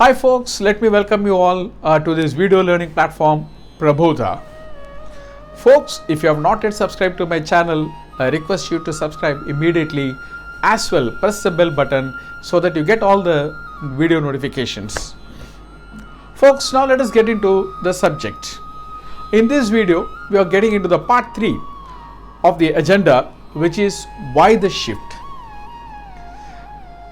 Hi folks, let me welcome you all to this video learning platform Prabodha. Folks, if you have not yet subscribed to my channel, I request you to subscribe immediately. As well, press the bell button so that you get all the video notifications. Folks, now let us get into the subject. In this video, we are getting into the part 3 of the agenda, which is why the shift.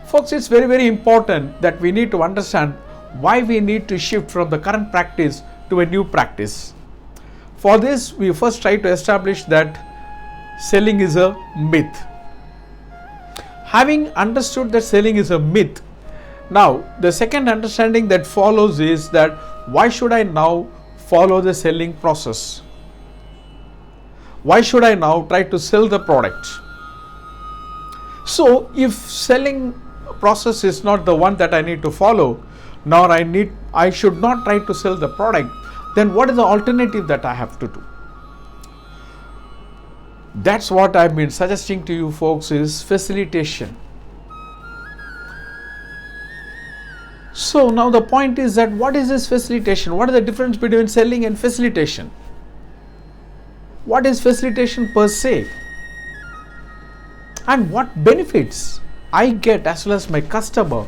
Folks, it's very important that we need to understand why we need to shift from the current practice to a new practice. For this, we first try to establish that selling is a myth. Having understood that selling is a myth, now the second understanding that follows is that why should I now follow the selling process? Why should I now try to sell the product? So if selling process is not the one that I need to follow, nor I should not try to sell the product, then what is the alternative that I have to do? That's what I've been suggesting to you folks is facilitation. So now the point is that what is this facilitation? What is the difference between selling and facilitation? What is facilitation per se? And what benefits I get as well as my customer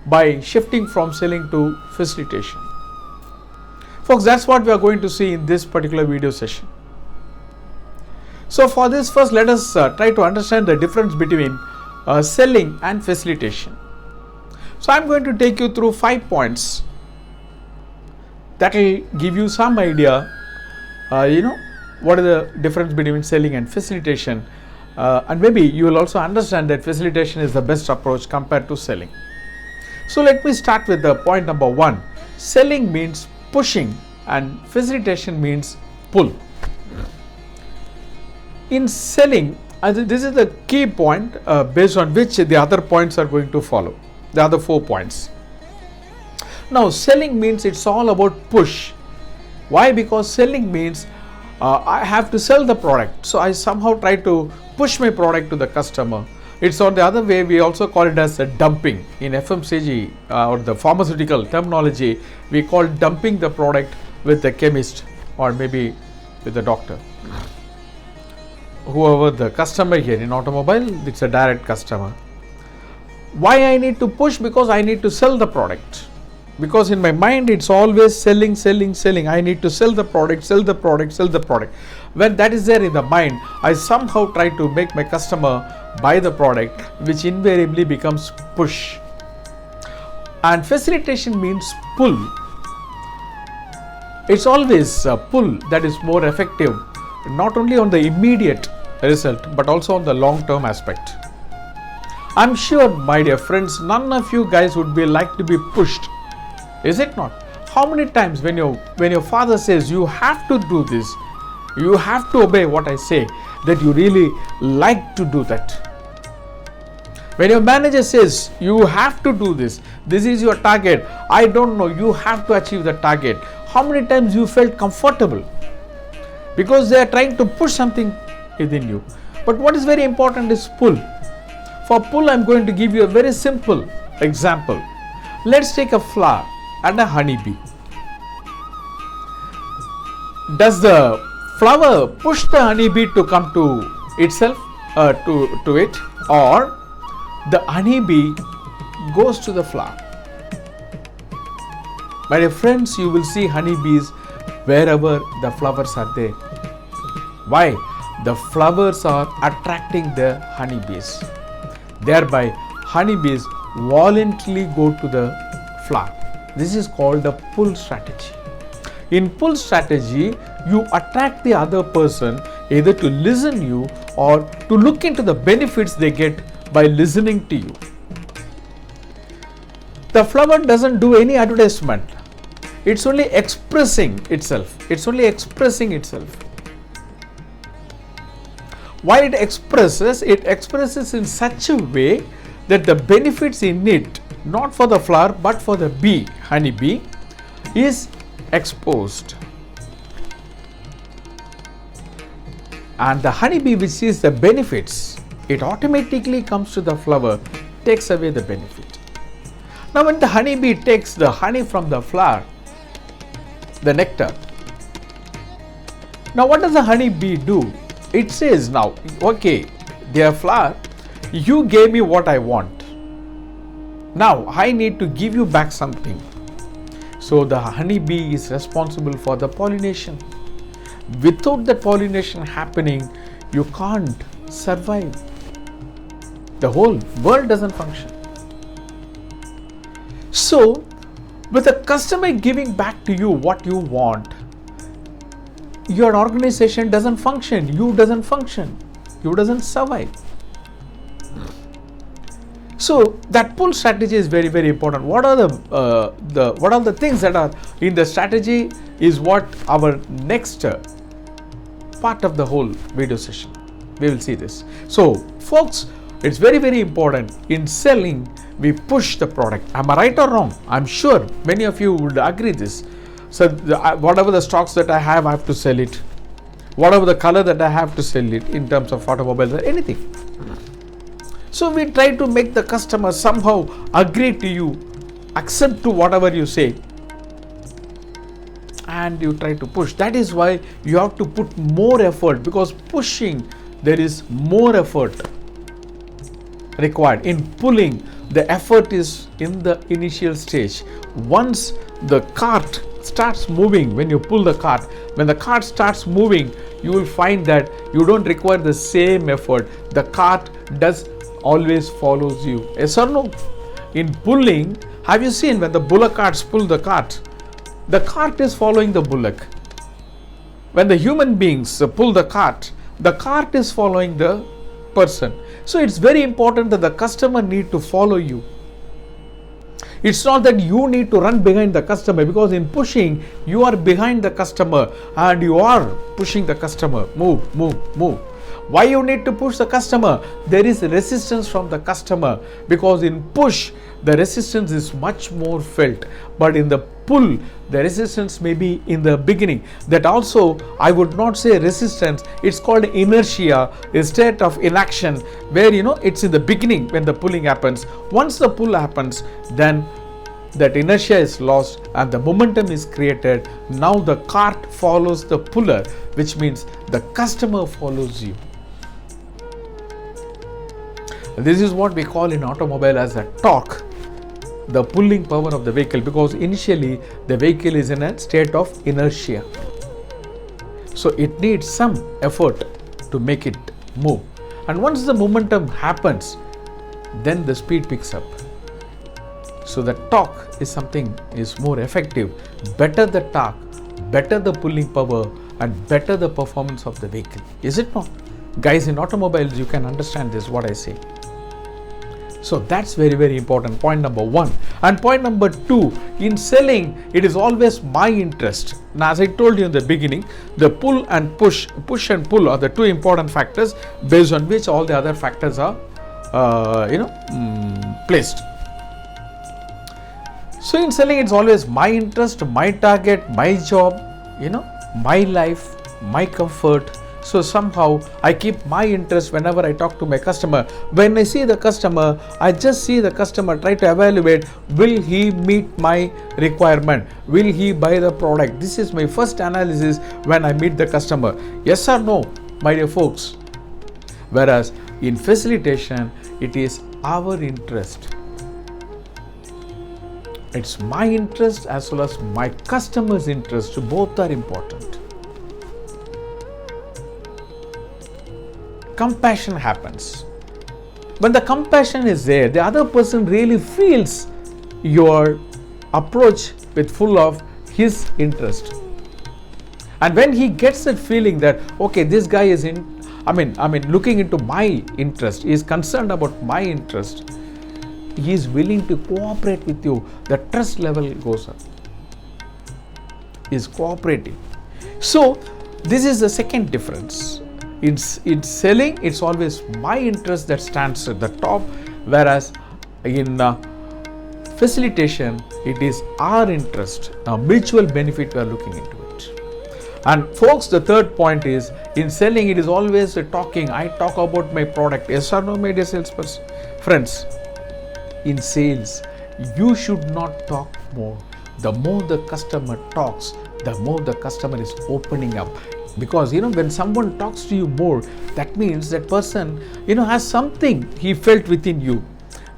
by shifting from selling to facilitation? Folks, that's what we are going to see in this particular video session. So for this, first let us try to understand the difference between selling and facilitation. So I'm going to take you through 5 points that will give you some idea, what is the difference between selling and facilitation. And maybe you will also understand that facilitation is the best approach compared to selling. So let me start with the point number 1. Selling means pushing and facilitation means pull. In selling, this is the key point based on which the other points are going to follow, the other 4 points. Now selling means it's all about push. Why? Because selling means I have to sell the product. So I somehow try to push my product to the customer. It's on the other way, we also call it as a dumping. In FMCG or the pharmaceutical terminology, we call dumping the product with the chemist or maybe with the doctor. Whoever the customer here in automobile, it's a direct customer. Why I need to push? Because I need to sell the product. Because in my mind, it's always selling. I need to sell the product. When that is there in the mind, I somehow try to make my customer buy the product, which invariably becomes push. And facilitation means pull. It's always a pull that is more effective, not only on the immediate result, but also on the long-term aspect. I'm sure, my dear friends, none of you guys would be like to be pushed. Is it not? How many times when your father says you have to do this, you have to obey what I say, that you really like to do that? When your manager says you have to do this, this is your target, I don't know, you have to achieve the target, how many times you felt comfortable? Because they are trying to push something within you. But what is very important is pull. For pull, I'm going to give you a very simple example. Let's take a flower and a honeybee. Does the flower push the honeybee to come to itself, to it, or the honeybee goes to the flower? My dear friends, you will see honeybees wherever the flowers are there. Why? The flowers are attracting the honeybees. Thereby, honeybees voluntarily go to the flower. This is called the pull strategy. In pull strategy, you attract the other person either to listen you or to look into the benefits they get by listening to you. The flower doesn't do any advertisement. It's only expressing itself. While it expresses in such a way that the benefits in it, not for the flower but for the bee, honeybee, is exposed. And the honeybee, which sees the benefits, it automatically comes to the flower, takes away the benefit. Now when the honeybee takes the honey from the flower, the nectar, now what does the honeybee do? It says, now, okay, dear flower, you gave me what I want. Now I need to give you back something. So the honeybee is responsible for the pollination. Without the pollination happening, you can't survive. The whole world doesn't function. So, with a customer giving back to you what you want, your organization doesn't function, you doesn't function, you doesn't survive. So that pull strategy is very, very important. What are the things that are in the strategy is what our next part of the whole video session. We will see this. So folks, it's very, very important in selling. We push the product. Am I right or wrong? I'm sure many of you would agree this. So whatever the stocks that I have to sell it. Whatever the color that I have to sell it in terms of automobiles or anything. So we try to make the customer somehow agree to you, accept to whatever you say, and you try to push. That is why you have to put more effort, because pushing, there is more effort required. In pulling, the effort is in the initial stage. Once the cart starts moving, when you pull the cart, when the cart starts moving, you will find that you don't require the same effort. The cart does always follows you. Yes or no? In pulling, have you seen when the bullock carts pull the cart is following the bullock. When the human beings pull the cart is following the person. So it's very important that the customer need to follow you. It's not that you need to run behind the customer, because in pushing, you are behind the customer and you are pushing the customer. Move, move, move. Why you need to push the customer? There is resistance from the customer, because in push, the resistance is much more felt. But in the pull, the resistance may be in the beginning. That also, I would not say resistance. It's called inertia, a state of inaction, where it's in the beginning when the pulling happens. Once the pull happens, then that inertia is lost and the momentum is created. Now the cart follows the puller, which means the customer follows you. This is what we call in automobile as a torque, the pulling power of the vehicle, because initially the vehicle is in a state of inertia. So it needs some effort to make it move. And once the momentum happens, then the speed picks up. So the torque is something is more effective. Better the torque, better the pulling power, and better the performance of the vehicle. Is it not? Guys, in automobiles, you can understand this, what I say. So that's very, very important. Point number one. And point number two, in selling, it is always my interest. Now, as I told you in the beginning, the pull and push and pull are the two important factors based on which all the other factors are, placed. So in selling, it's always my interest, my target, my job, my life, my comfort. So somehow I keep my interest whenever I talk to my customer. When I see the customer, I just see the customer, try to evaluate, will he meet my requirement? Will he buy the product? This is my first analysis when I meet the customer. Yes or no, my dear folks? Whereas in facilitation, it is our interest. It's my interest as well as my customer's interest. Both are important. Compassion happens. When the compassion is there, the other person really feels your approach with full of his interest. And when he gets that feeling that, okay, this guy is looking into my interest, he is concerned about my interest, he is willing to cooperate with you, the trust level goes up. He is cooperating. So this is the second difference. In selling, it's always my interest that stands at the top, whereas in facilitation, it is our interest, a mutual benefit we are looking into it. And folks, the third point is, in selling, it is always talking. I talk about my product. Yes or no, my dear salesperson? Friends, in sales, you should not talk more. The more the customer talks, the more the customer is opening up. Because when someone talks to you more, that means that person has something he felt within you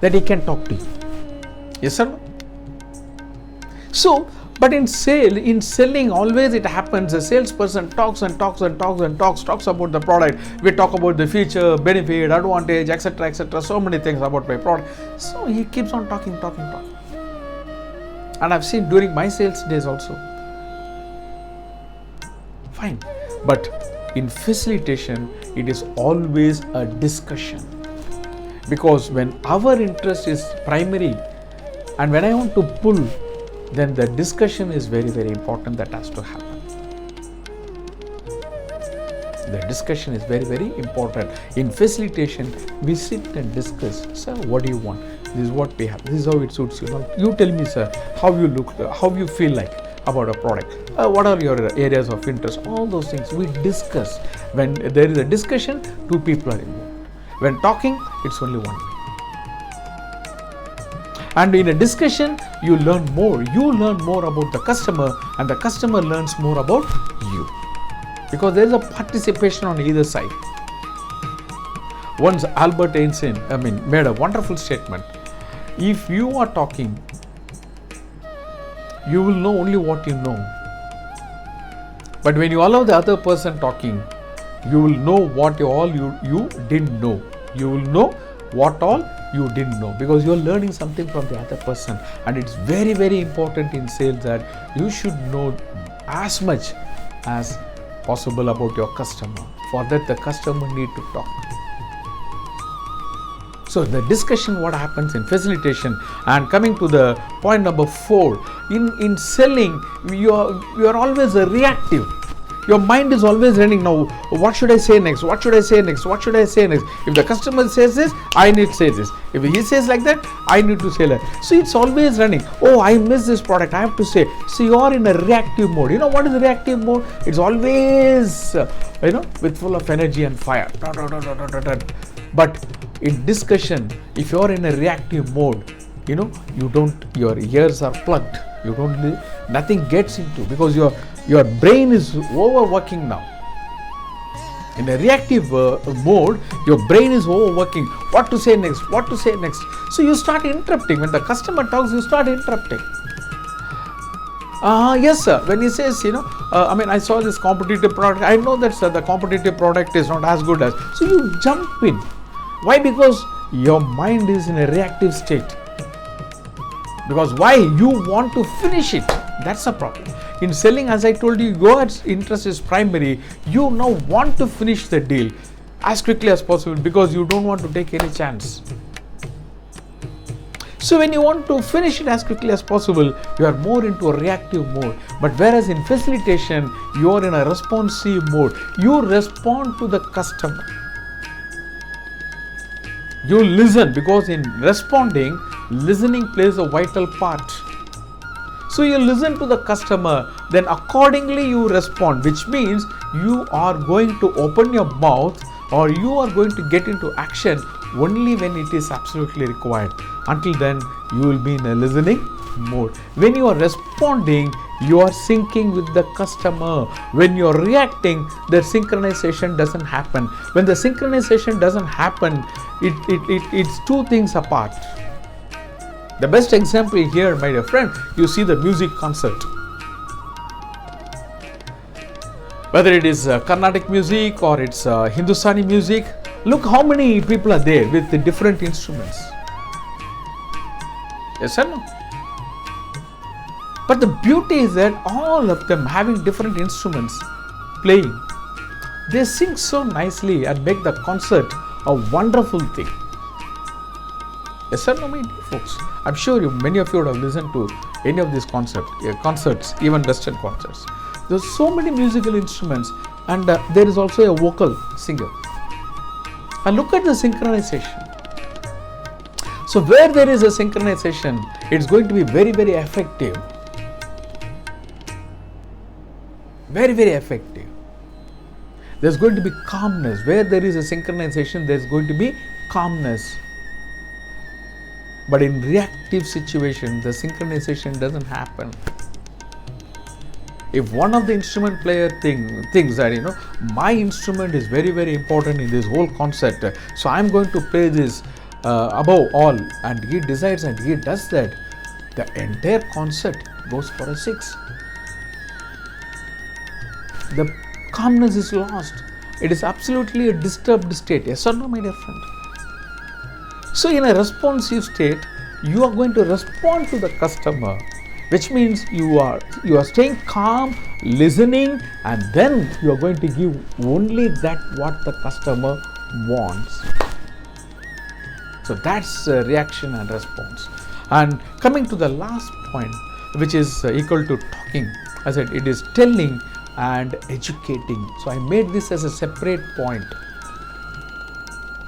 that he can talk to you. Yes or no? So, but in selling, always it happens. The salesperson talks about the product. We talk about the feature, benefit, advantage, etc., so many things about my product. So he keeps on talking. And I've seen during my sales days also. Fine. But in facilitation, it is always a discussion. Because when our interest is primary and when I want to pull, then the discussion is very, very important that has to happen. The discussion is very, very important. In facilitation, we sit and discuss. Sir, what do you want? This is what we have. This is how it suits you. You tell me, sir, how you look, how you feel like about a product. What are your areas of interest? All those things we discuss. When there is a discussion, two people are involved. When talking, it's only one way. And in a discussion, you learn more. You learn more about the customer, and the customer learns more about you. Because there is a participation on either side. Once Albert Einstein, made a wonderful statement. If you are talking, you will know only what you know. But when you allow the other person talking, you will know what you didn't know. You will know what all you didn't know, because you are learning something from the other person. And it's very, very important in sales that you should know as much as possible about your customer. For that, the customer need to talk. So the discussion, what happens in facilitation. And coming to the point number 4, in selling, you are always reactive. Your mind is always running. Now, what should I say next? What should I say next? What should I say next? If the customer says this, I need to say this. If he says like that, I need to say that. So it's always running. Oh, I missed this product, I have to say. So you are in a reactive mode. You know what is reactive mode? It's always, with full of energy and fire. But in discussion, if you are in a reactive mode, your ears are plugged. Nothing gets into, because your brain is overworking now. In a reactive mode, your brain is overworking. What to say next? What to say next? So you start interrupting. When the customer talks, you start interrupting. Yes, sir. When he says, I saw this competitive product. I know that, sir, the competitive product is not as good as. So you jump in. Why? Because your mind is in a reactive state. Because why? You want to finish it. That's the problem. In selling, as I told you, your interest is primary. You now want to finish the deal as quickly as possible, because you don't want to take any chance. So when you want to finish it as quickly as possible, you are more into a reactive mode. But whereas in facilitation, you are in a responsive mode. You respond to the customer. You listen, because in responding, listening plays a vital part. So you listen to the customer, then accordingly you respond, which means you are going to open your mouth, or you are going to get into action only when it is absolutely required. Until then, you will be in a listening mode. When you are responding, you are syncing with the customer. When you are reacting, the synchronization doesn't happen. When the synchronization doesn't happen, it's two things apart. The best example here, my dear friend, you see the music concert. Whether it is Carnatic music or it's Hindustani music, look how many people are there with the different instruments. Yes or no? But the beauty is that all of them having different instruments playing, they sing so nicely and make the concert a wonderful thing. Yes or no, my dear folks? I'm sure many of you would have listened to any of these concerts, even Western concerts. There's so many musical instruments, and there is also a vocal singer. And look at the synchronization. So where there is a synchronization, it's going to be very, very effective. Very, very effective. There's going to be calmness. Where there is a synchronization, there's going to be calmness. But in reactive situation, the synchronization doesn't happen. If one of the instrument player thinks that my instrument is very, very important in this whole concert, so I'm going to play this above all, and he decides and he does that, the entire concert goes for a 6. The calmness is lost. It is absolutely a disturbed state. Yes or no, my dear friend? So in a responsive state, you are going to respond to the customer, which means you are staying calm, listening, and then you are going to give only that what the customer wants. So that's reaction and response. And coming to the last point, which is equal to talking, I said it is telling and educating. So I made this as a separate point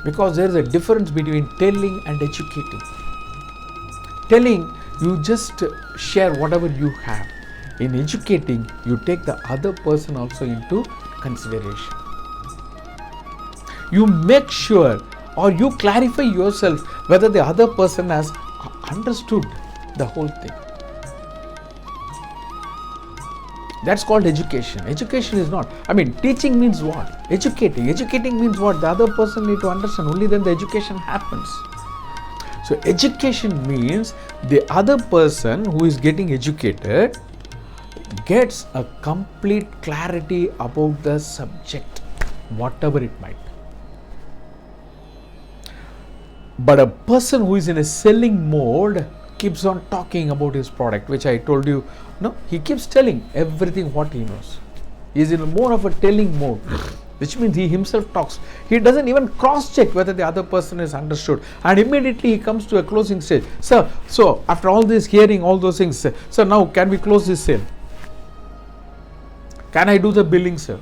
because there is a difference between telling and educating. Telling, you just share whatever you have. In educating, you take the other person also into consideration. You make sure or you clarify yourself whether the other person has understood the whole thing. That's called education. Education is not, teaching means what? Educating. Educating means what? The other person need to understand. Only then the education happens. So education means the other person who is getting educated gets a complete clarity about the subject, whatever it might be. But a person who is in a selling mode keeps on talking about his product, which I told you, he keeps telling everything what he knows. He is in more of a telling mode, which means he himself talks. He doesn't even cross-check whether the other person is understood. And immediately he comes to a closing stage. Sir, so after all this hearing, all those things, sir, now can we close this sale? Can I do the billing, sir?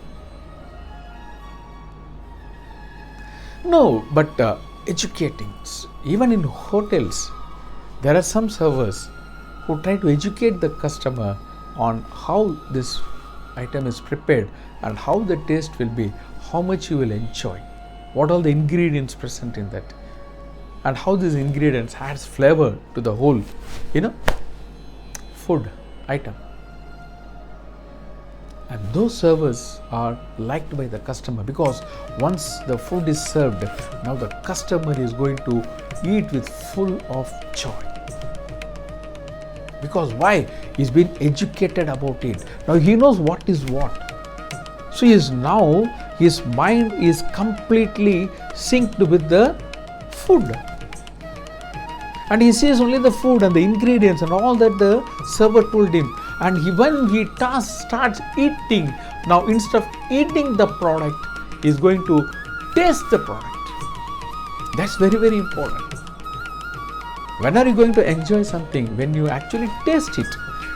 No, but educating. Even in hotels, there are some servers who try to educate the customer on how this item is prepared and how the taste will be, how much you will enjoy, what all the ingredients present in that, and how these ingredients adds flavor to the whole, food item. And those servers are liked by the customer because once the food is served, now the customer is going to eat with full of joy. Because why? He's been educated about it. Now he knows what is what. So his mind is completely synced with the food. And he sees only the food and the ingredients and all that the server told him. And when he starts eating, now instead of eating the product, he is going to taste the product. That's very, very important. When are you going to enjoy something? When you actually taste it.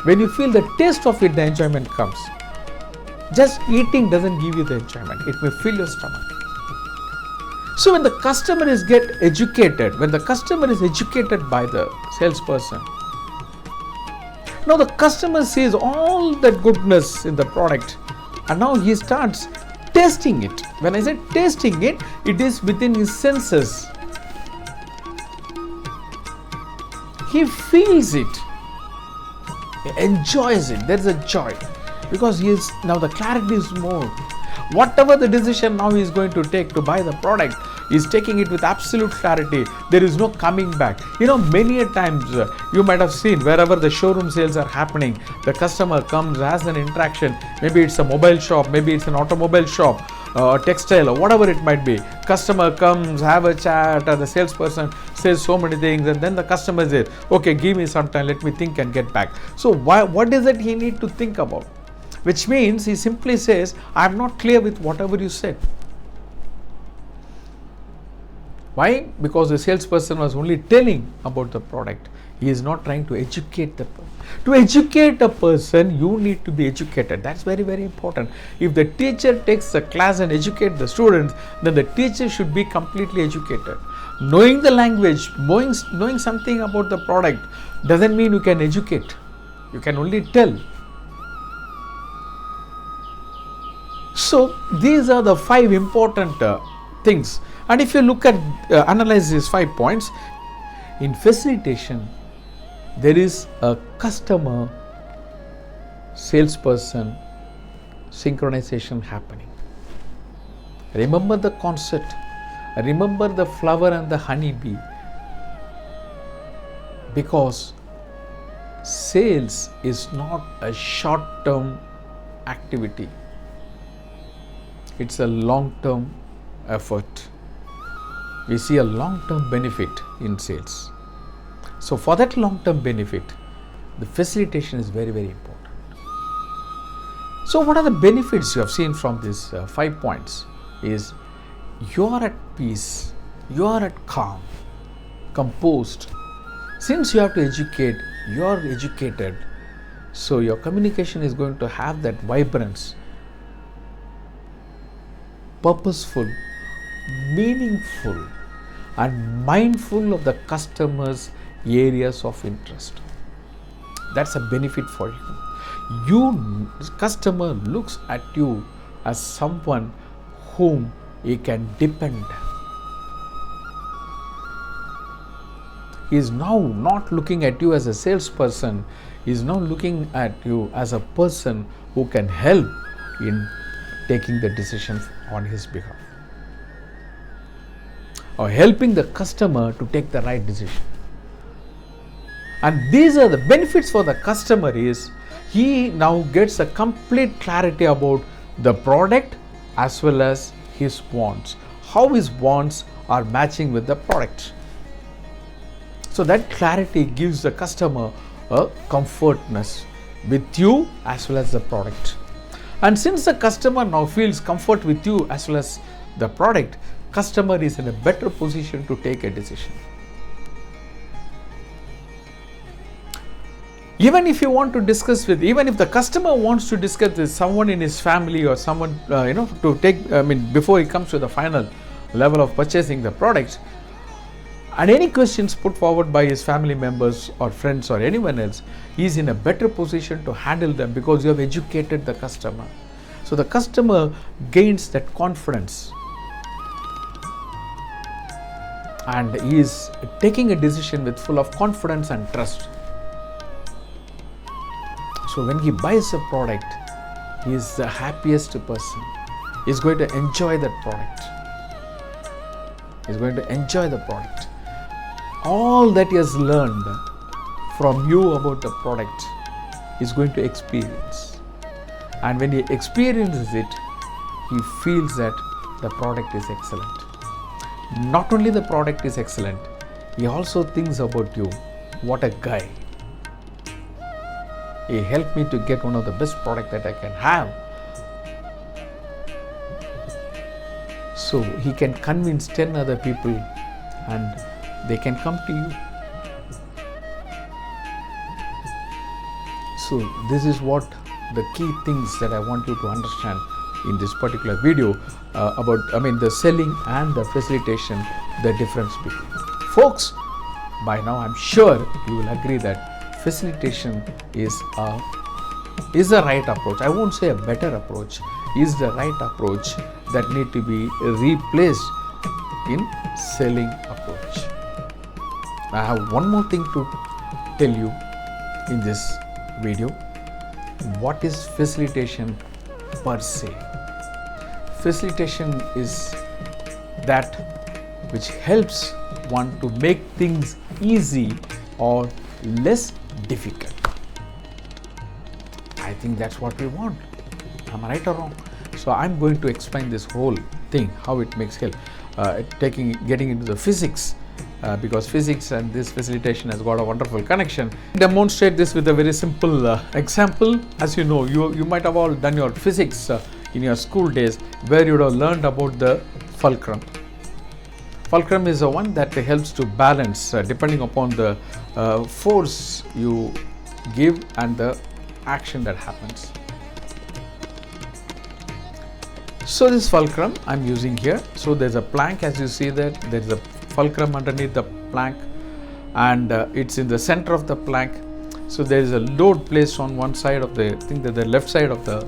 When you feel the taste of it, the enjoyment comes. Just eating doesn't give you the enjoyment. It may fill your stomach. So when the customer is educated by the salesperson, now the customer sees all that goodness in the product and now he starts tasting it. When I say tasting it, it is within his senses. He feels it, he enjoys it, there is a joy because now the clarity is more. Whatever the decision now he is going to take to buy the product, he is taking it with absolute clarity. There is no coming back. Many a times you might have seen wherever the showroom sales are happening, the customer comes, has an interaction. Maybe it's a mobile shop, maybe it's an automobile shop, textile or whatever it might be. Customer comes, have a chat, and the salesperson says so many things, and then the customer says, okay, give me some time, let me think and get back. So what is it he need to think about? Which means he simply says, I am not clear with whatever you said. Why? Because the salesperson was only telling about the product. He is not trying to educate the person. To educate a person, you need to be educated. That's very, very important. If the teacher takes a class and educates the students, then the teacher should be completely educated. Knowing the language, knowing something about the product doesn't mean you can educate. You can only tell. So these are the 5 important things. And if you look at analyze these 5 points, In facilitation, there is a customer salesperson synchronization happening. Remember the concept, remember the flower and the honeybee, because sales is not a short-term activity, it's a long-term effort. We see a long-term benefit in sales. So for that long-term benefit, the facilitation is very, very important. So what are the benefits you have seen from these 5 points? Is you are at peace, you are at calm, composed. Since you have to educate, you are educated, so your communication is going to have that vibrance, purposeful, meaningful, and mindful of the customer's areas of interest. That's a benefit for you. Customer looks at you as someone whom he can depend. He is now not looking at you as a salesperson, he is now looking at you as a person who can help in taking the decision on his behalf, or helping the customer to take the right decision. And these are the benefits for the customer. Is he now gets a complete clarity about the product as well as his wants, how his wants are matching with the product. So that clarity gives the customer a comfortness with you as well as the product. And since the customer now feels comfort with you as well as the product, customer is in a better position to take a decision. Even if you want to discuss with, even if the customer wants to discuss with someone in his family or someone, to take, before he comes to the final level of purchasing the product, and any questions put forward by his family members or friends or anyone else, he is in a better position to handle them because you have educated the customer. So the customer gains that confidence and he is taking a decision with full of confidence and trust. So when he buys a product, he is the happiest person. He is going to enjoy that product. He is going to enjoy the product. All that he has learned from you about the product is going to experience. And when he experiences it, he feels that the product is excellent. Not only the product is excellent, he also thinks about you. What a guy. He helped me to get one of the best product that I can have. So he can convince 10 other people and they can come to you. So this is what the key things that I want you to understand in this particular video about the selling and the facilitation, the difference between. Folks, by now I'm sure you will agree that facilitation is the right approach. I won't say a better approach, is the right approach that need to be replaced in selling approach. I have one more thing to tell you in this video. What is facilitation per se? Facilitation is that which helps one to make things easy or less difficult. I think that's what we want. Am I right or wrong? So I'm going to explain this whole thing, how it makes help, getting into the physics, because physics and this facilitation has got a wonderful connection. Demonstrate this with a very simple example. As you know, you might have all done your physics in your school days, where you would have learned about the fulcrum. Fulcrum is the one that helps to balance depending upon the force you give and the action that happens. So this fulcrum I'm using here. So there's a plank, as you see that there's a fulcrum underneath the plank, and it's in the center of the plank. So there is a load placed on one side of the left side of the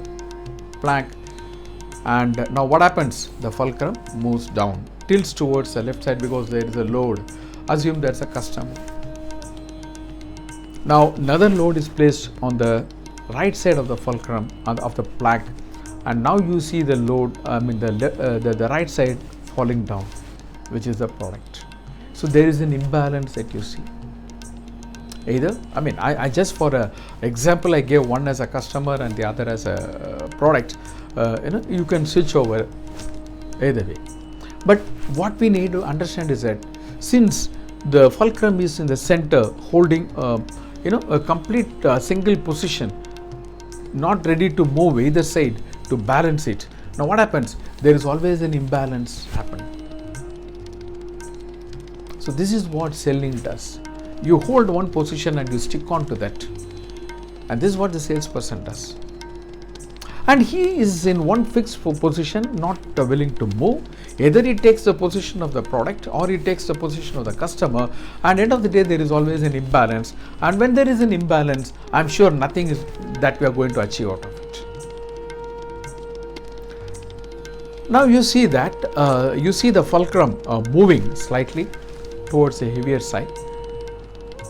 plank, and now what happens? The fulcrum moves down, tilts towards the left side because there is a load Assume that's a customer. Now another load is placed on the right side of the fulcrum of the plaque, and now you see the load, the right side falling down, which is the product. So there is an imbalance that you see. Either, I just for a example I gave one as a customer and the other as a product. You can switch over either way. But what we need to understand is that since the fulcrum is in the center, holding a complete single position, not ready to move either side to balance it. Now what happens? There is always an imbalance happen. So this is what selling does. You hold one position and you stick on to that, and this is what the salesperson does. And he is in one fixed position, not willing to move. Either he takes the position of the product or he takes the position of the customer, and end of the day there is always an imbalance. And when there is an imbalance, I'm sure nothing is that we are going to achieve out of it. Now you see that you see the fulcrum moving slightly towards the heavier side,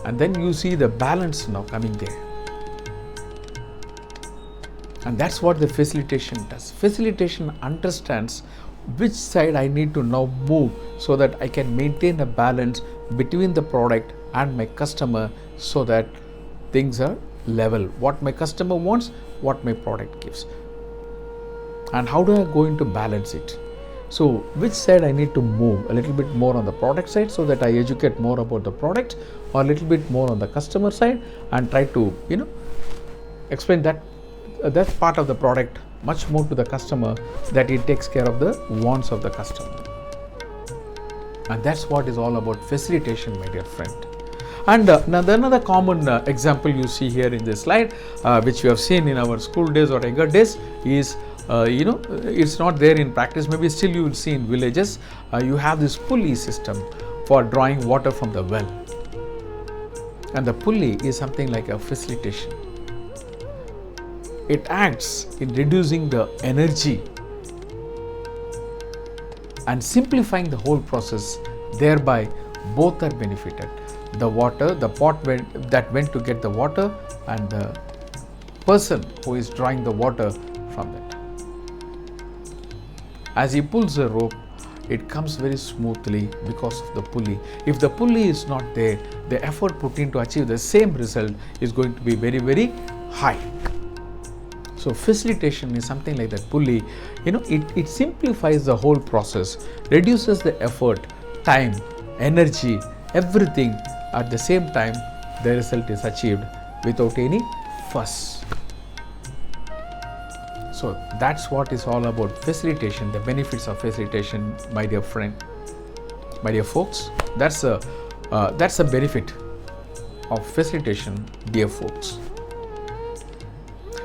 and then you see the balance now coming there. And that's what the facilitation does. Facilitation understands which side I need to now move so that I can maintain a balance between the product and my customer, so that things are level. What my customer wants, what my product gives. And how do I go into balance it? So which side I need to move a little bit more on the product side so that I educate more about the product, or a little bit more on the customer side and try to explain that part of the product much more to the customer, that it takes care of the wants of the customer. And that's what is all about facilitation, my dear friend. And now another common example you see here in this slide, which you have seen in our school days or younger days, is it's not there in practice, maybe still you will see in villages. You have this pulley system for drawing water from the well, and the pulley is something like a facilitation. It acts in reducing the energy and simplifying the whole process, thereby both are benefited. The water, the pot that went to get the water, and the person who is drawing the water from it. As he pulls the rope, it comes very smoothly because of the pulley. If the pulley is not there, the effort put in to achieve the same result is going to be very, very high. So facilitation is something like that pulley. It simplifies the whole process, reduces the effort, time, energy, everything. At the same time, the result is achieved without any fuss. So that's what is all about facilitation, the benefits of facilitation, my dear friend, my dear folks. That's a benefit of facilitation, dear folks.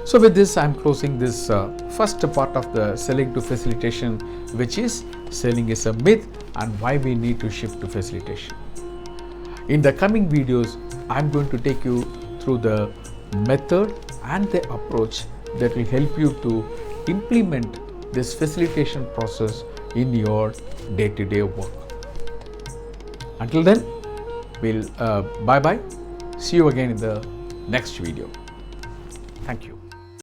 So with this, I'm closing this first part of the selling to facilitation, which is selling is a myth and why we need to shift to facilitation. In the coming videos, I'm going to take you through the method and the approach that will help you to implement this facilitation process in your day-to-day work. Until then, we'll bye-bye. See you again in the next video. Thank you.